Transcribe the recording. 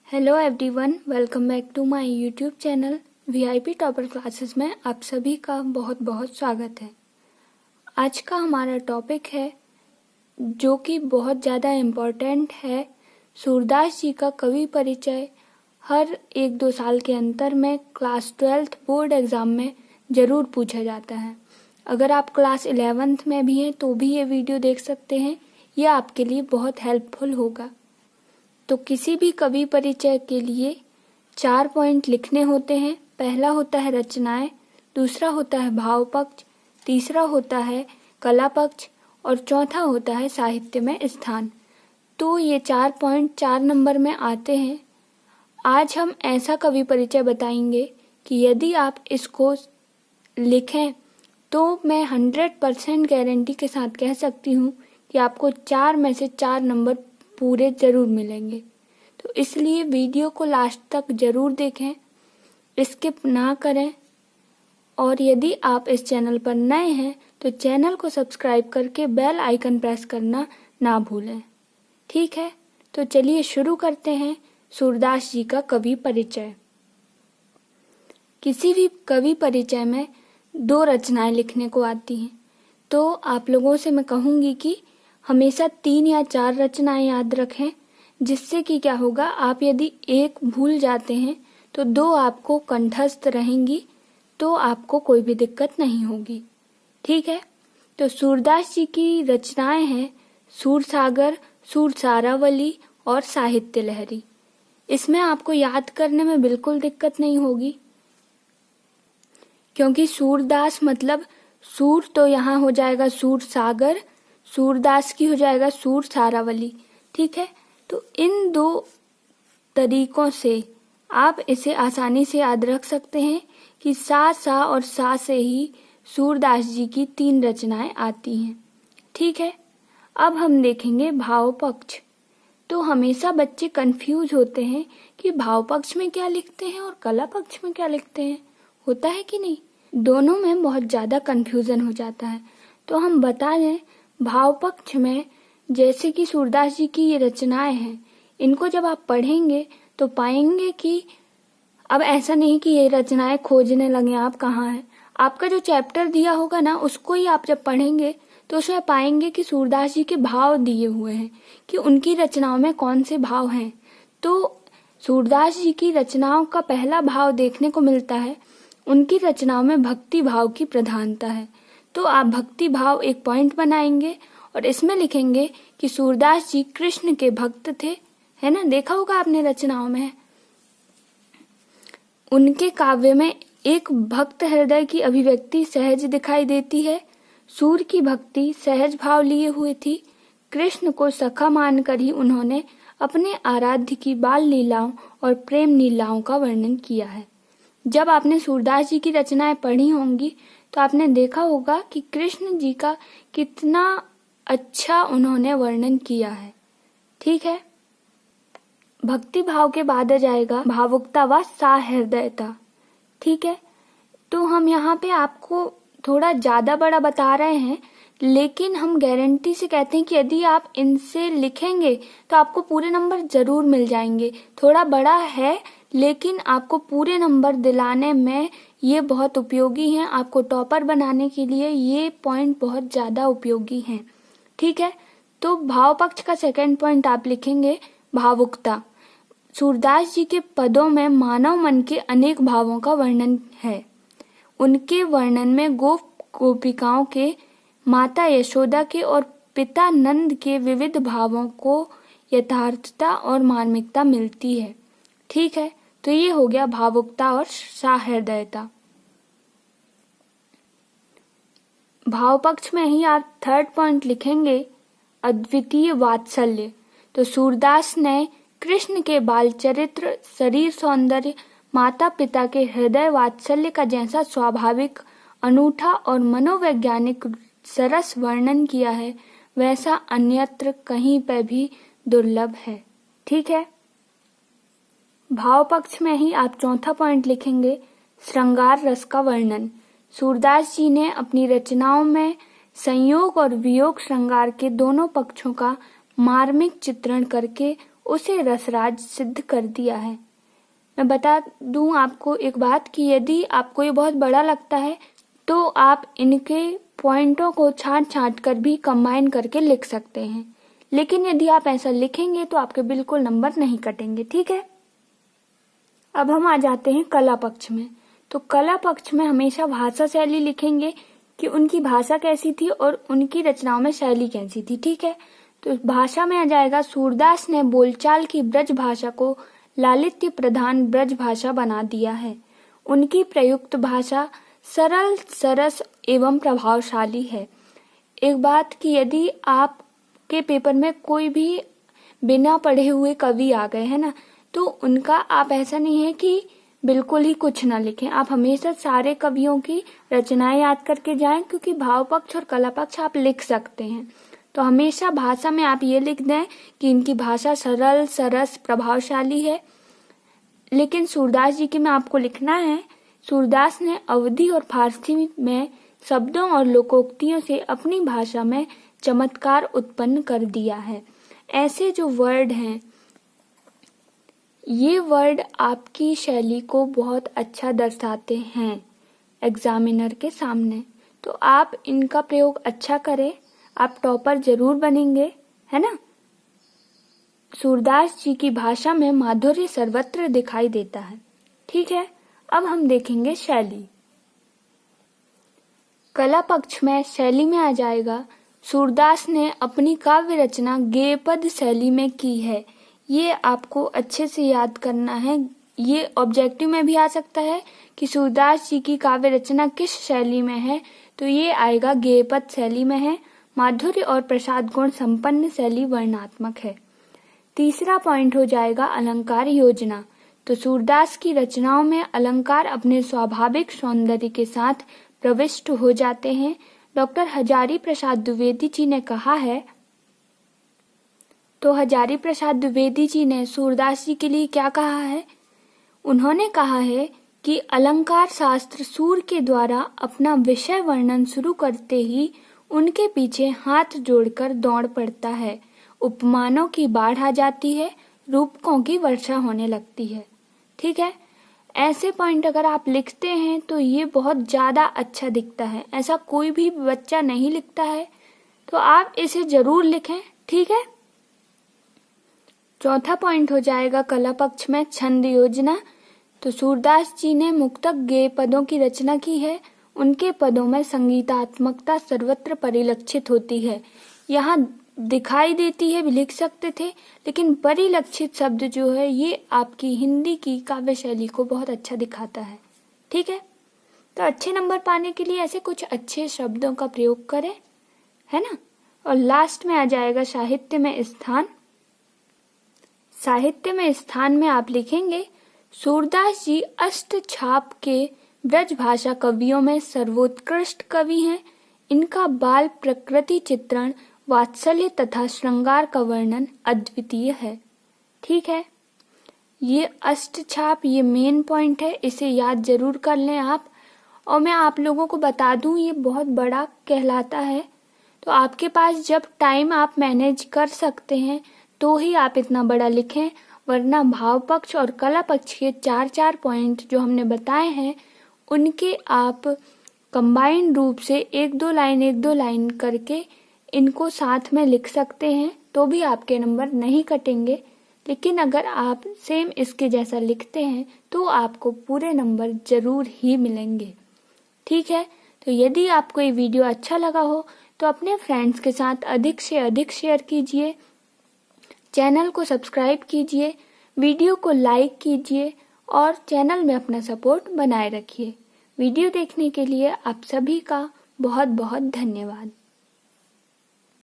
Hello everyone, welcome back to my YouTube channel VIP topper classes में आप सभी का बहुत बहुत स्वागत है। आज का हमारा टॉपिक है जो कि बहुत ज़्यादा इम्पोर्टेंट है। सूरदास जी का कवि परिचय हर 1-2 साल के अंतर में क्लास 12th बोर्ड एग्ज़ाम में ज़रूर पूछा जाता है। अगर आप क्लास 11th में भी हैं तो भी ये वीडियो देख सकते हैं, यह आपके लिए बहुत हेल्पफुल होगा। तो किसी भी कवि परिचय के लिए 4 पॉइंट लिखने होते हैं। पहला होता है रचनाएं, दूसरा होता है भाव पक्ष, तीसरा होता है कला पक्ष और चौथा होता है साहित्य में स्थान। तो ये 4 पॉइंट 4 नंबर में आते हैं। आज हम ऐसा कवि परिचय बताएंगे कि यदि आप इसको लिखें तो मैं 100% गारंटी के साथ कह सकती हूँ कि आपको 4 में से 4 नंबर पूरे जरूर मिलेंगे। तो इसलिए वीडियो को लास्ट तक जरूर देखें, स्किप ना करें। और यदि आप इस चैनल पर नए हैं तो चैनल को सब्सक्राइब करके बेल आइकन प्रेस करना ना भूलें। ठीक है, तो चलिए शुरू करते हैं सूरदास जी का कवि परिचय। किसी भी कवि परिचय में 2 रचनाएं लिखने को आती हैं, तो आप लोगों से मैं कहूँगी कि हमेशा 3 या 4 रचनाएं याद रखें, जिससे कि क्या होगा, आप यदि एक भूल जाते हैं तो 2 आपको कंठस्थ रहेंगी, तो आपको कोई भी दिक्कत नहीं होगी। ठीक है, तो सूरदास जी की रचनाएं हैं सूरसागर, सूरसारावली और साहित्य लहरी। इसमें आपको याद करने में बिल्कुल दिक्कत नहीं होगी, क्योंकि सूरदास मतलब सूर तो यहाँ हो जाएगा सूरसागर, सूरदास की हो जाएगा सूरसारावली। ठीक है, तो इन 2 तरीकों से आप इसे आसानी से याद रख सकते हैं कि सा और सा से ही सूरदास जी की 3 रचनाएं आती हैं। ठीक है, अब हम देखेंगे भाव पक्ष। तो हमेशा बच्चे कंफ्यूज होते हैं कि भाव पक्ष में क्या लिखते हैं और कला पक्ष में क्या लिखते हैं। होता है कि नहीं? दोनों में बहुत ज़्यादा कंफ्यूजन हो जाता है। तो हम बता दें, भाव पक्ष में जैसे कि सूरदास जी की ये रचनाएं हैं, इनको जब आप पढ़ेंगे तो पाएंगे कि अब ऐसा नहीं कि ये रचनाएं खोजने लगे आप कहाँ हैं। आपका जो चैप्टर दिया होगा ना, उसको ही आप जब पढ़ेंगे तो उसमें पाएंगे कि सूरदास जी के भाव दिए हुए हैं कि उनकी रचनाओं में कौन से भाव हैं। तो सूरदास जी की रचनाओं का पहला भाव देखने को मिलता है, उनकी रचनाओं में भक्ति भाव की प्रधानता है। तो आप भक्ति भाव एक पॉइंट बनाएंगे और इसमें लिखेंगे कि सूरदास जी कृष्ण के भक्त थे। है ना, देखा होगा आपने रचनाओं में। उनके काव्य में एक भक्त हृदय की अभिव्यक्ति सहज दिखाई देती है। सूर की भक्ति सहज भाव लिए हुए थी। कृष्ण को सखा मानकर ही उन्होंने अपने आराध्य की बाल लीलाओं और प्रेम लीलाओं का वर्णन किया है। जब आपने सूरदास जी की रचनाएं पढ़ी होंगी तो आपने देखा होगा कि कृष्ण जी का कितना अच्छा उन्होंने वर्णन किया है। ठीक है, भक्ति भाव के बाद आ जाएगा भावुकता व सहृदयता। ठीक है, तो हम यहाँ पे आपको थोड़ा ज्यादा बड़ा बता रहे हैं, लेकिन हम गारंटी से कहते हैं कि यदि आप इनसे लिखेंगे तो आपको पूरे नंबर जरूर मिल जाएंगे। थोड़ा बड़ा है लेकिन आपको पूरे नंबर दिलाने में ये बहुत उपयोगी हैं। आपको टॉपर बनाने के लिए ये पॉइंट बहुत ज्यादा उपयोगी हैं। ठीक है, तो भाव पक्ष का सेकंड पॉइंट आप लिखेंगे भावुकता। सूरदास जी के पदों में मानव मन के अनेक भावों का वर्णन है। उनके वर्णन में गोपिकाओं के, माता यशोदा के और पिता नंद के विविध भावों को यथार्थता और मार्मिकता मिलती है। ठीक है, तो ये हो गया भावुकता और सहृदयता। भाव पक्ष में ही आप थर्ड पॉइंट लिखेंगे अद्वितीय वात्सल्य। तो सूरदास ने कृष्ण के बाल चरित्र, शरीर सौंदर्य, माता पिता के हृदय वात्सल्य का जैसा स्वाभाविक, अनूठा और मनोवैज्ञानिक सरस वर्णन किया है, वैसा अन्यत्र कहीं पर भी दुर्लभ है। ठीक है, भाव पक्ष में ही आप चौथा पॉइंट लिखेंगे श्रृंगार रस का वर्णन। सूरदास जी ने अपनी रचनाओं में संयोग और वियोग श्रृंगार के दोनों पक्षों का मार्मिक चित्रण करके उसे रसराज सिद्ध कर दिया है। मैं बता दूं आपको एक बात कि यदि आपको ये बहुत बड़ा लगता है तो आप इनके पॉइंटों को छांट कर भी कंबाइन करके लिख सकते हैं, लेकिन यदि आप ऐसा लिखेंगे तो आपके बिल्कुल नंबर नहीं कटेंगे। ठीक है, अब हम आ जाते हैं कला पक्ष में। तो कला पक्ष में हमेशा भाषा शैली लिखेंगे कि उनकी भाषा कैसी थी और उनकी रचनाओं में शैली कैसी थी। ठीक है, तो भाषा में आ जाएगा सूरदास ने बोलचाल की ब्रज भाषा को लालित्य प्रधान ब्रज भाषा बना दिया है। उनकी प्रयुक्त भाषा सरल, सरस एवं प्रभावशाली है। एक बात कि यदि आपके पेपर में कोई भी बिना पढ़े हुए कवि आ गए है ना, तो उनका आप ऐसा नहीं है कि बिल्कुल ही कुछ ना लिखें। आप हमेशा सारे कवियों की रचनाएं याद करके जाएं, क्योंकि भाव पक्ष और कला पक्ष आप लिख सकते हैं। तो हमेशा भाषा में आप ये लिख दें कि इनकी भाषा सरल, सरस, प्रभावशाली है। लेकिन सूरदास जी की में आपको लिखना है, सूरदास ने अवधी और फारसी में शब्दों और लोकोक्तियों से अपनी भाषा में चमत्कार उत्पन्न कर दिया है। ऐसे जो वर्ड हैं, ये वर्ड आपकी शैली को बहुत अच्छा दर्शाते हैं एग्जामिनर के सामने। तो आप इनका प्रयोग अच्छा करें, आप टॉपर जरूर बनेंगे, है ना। सूरदास जी की भाषा में माधुर्य सर्वत्र दिखाई देता है। ठीक है, अब हम देखेंगे शैली। कला पक्ष में शैली में आ जाएगा, सूरदास ने अपनी काव्य रचना गेयपद शैली में की है। ये आपको अच्छे से याद करना है। ये ऑब्जेक्टिव में भी आ सकता है कि सूरदास जी की काव्य रचना किस शैली में है, तो ये आएगा गेयपद शैली में है। माधुर्य और प्रसाद गुण संपन्न शैली वर्णात्मक है। तीसरा पॉइंट हो जाएगा अलंकार योजना। तो सूरदास की रचनाओं में अलंकार अपने स्वाभाविक सौंदर्य के साथ प्रविष्ट हो जाते हैं। डॉक्टर हजारी प्रसाद द्विवेदी जी ने कहा है, तो हजारी प्रसाद द्विवेदी जी ने सूरदास जी के लिए क्या कहा है? उन्होंने कहा है कि अलंकार शास्त्र सूर के द्वारा अपना विषय वर्णन शुरू करते ही उनके पीछे हाथ जोड़कर दौड़ पड़ता है। उपमानों की बाढ़ आ जाती है, रूपकों की वर्षा होने लगती है। ठीक है, ऐसे पॉइंट अगर आप लिखते हैं तो ये बहुत ज्यादा अच्छा दिखता है। ऐसा कोई भी बच्चा नहीं लिखता है, तो आप इसे जरूर लिखें। ठीक है, चौथा पॉइंट हो जाएगा कला पक्ष में छंद योजना। तो सूरदास जी ने मुक्तक गेय पदों की रचना की है। उनके पदों में संगीतात्मकता सर्वत्र परिलक्षित होती है। यहाँ दिखाई देती है भी लिख सकते थे, लेकिन परिलक्षित शब्द जो है ये आपकी हिंदी की काव्य शैली को बहुत अच्छा दिखाता है। ठीक है, तो अच्छे नंबर पाने के लिए ऐसे कुछ अच्छे शब्दों का प्रयोग करें, है ना। और लास्ट में आ जाएगा साहित्य में स्थान। साहित्य में स्थान में आप लिखेंगे, सूरदास जी अष्ट छाप के ब्रज भाषा कवियों में सर्वोत्कृष्ट कवि हैं। इनका बाल प्रकृति चित्रण, वात्सल्य तथा श्रृंगार का वर्णन अद्वितीय है। ठीक है, ये अष्ट छाप ये मेन पॉइंट है, इसे याद जरूर कर लें आप। और मैं आप लोगों को बता दूं ये बहुत बड़ा कहलाता है, तो आपके पास जब टाइम आप मैनेज कर सकते हैं तो ही आप इतना बड़ा लिखें, वरना भाव पक्ष और कला पक्ष के 4-4 पॉइंट जो हमने बताए हैं उनके आप कंबाइंड रूप से 1-2 लाइन करके इनको साथ में लिख सकते हैं, तो भी आपके नंबर नहीं कटेंगे। लेकिन अगर आप सेम इसके जैसा लिखते हैं तो आपको पूरे नंबर जरूर ही मिलेंगे। ठीक है, तो यदि आपको ये वीडियो अच्छा लगा हो तो अपने फ्रेंड्स के साथ अधिक से अधिक शेयर कीजिए, चैनल को सब्सक्राइब कीजिए, वीडियो को लाइक कीजिए और चैनल में अपना सपोर्ट बनाए रखिए। वीडियो देखने के लिए आप सभी का बहुत बहुत धन्यवाद।